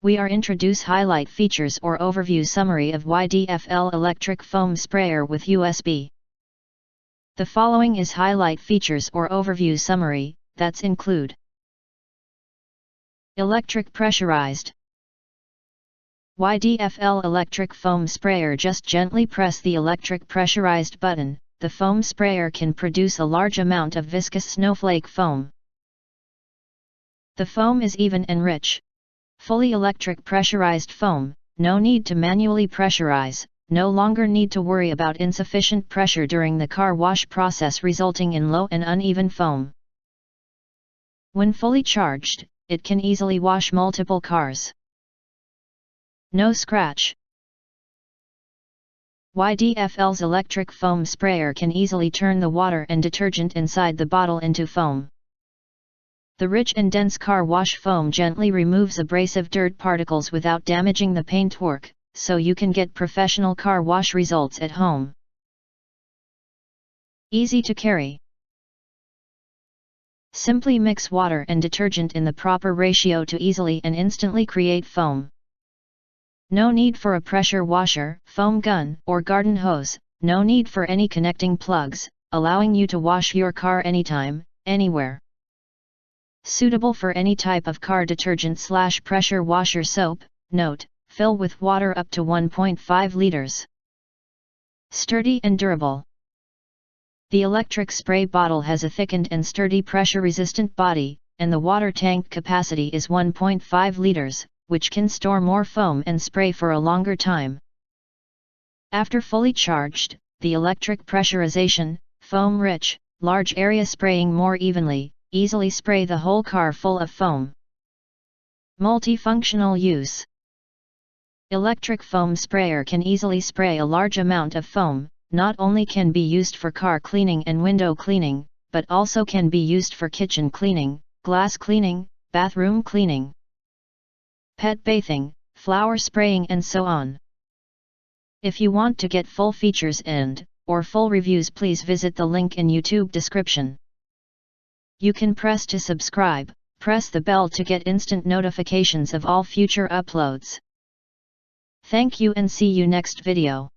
we are introduce highlight features or overview summary of YDFL Electric Foam Sprayer with USB. The following is highlight features or overview summary, that's include Electric Pressurized. YDFL Electric Foam Sprayer. Just gently press the electric pressurized button, the foam sprayer can produce a large amount of viscous snowflake foam. The foam is even and rich. Fully electric pressurized foam, no need to manually pressurize, no longer need to worry about insufficient pressure during the car wash process resulting in low and uneven foam. When fully charged, it can easily wash multiple cars. No scratch. YDFL's electric foam sprayer can easily turn the water and detergent inside the bottle into foam. The rich and dense car wash foam gently removes abrasive dirt particles without damaging the paintwork, so you can get professional car wash results at home. Easy to carry. Simply mix water and detergent in the proper ratio to easily and instantly create foam. No need for a pressure washer, foam gun, or garden hose, no need for any connecting plugs, allowing you to wash your car anytime, anywhere. Suitable for any type of car detergent/pressure washer soap. Note, fill with water up to 1.5 liters. Sturdy and durable. The electric spray bottle has a thickened and sturdy pressure-resistant body, and the water tank capacity is 1.5 liters, which can store more foam and spray for a longer time. After fully charged, the electric pressurization, foam-rich, large area spraying more evenly, easily spray the whole car full of foam. Multifunctional use. Electric foam sprayer can easily spray a large amount of foam, not only can be used for car cleaning and window cleaning, but also can be used for kitchen cleaning, glass cleaning, bathroom cleaning, pet bathing, flower spraying and so on. If you want to get full features or full reviews, please visit the link in YouTube description. You can press to subscribe, press the bell to get instant notifications of all future uploads. Thank you and see you next video.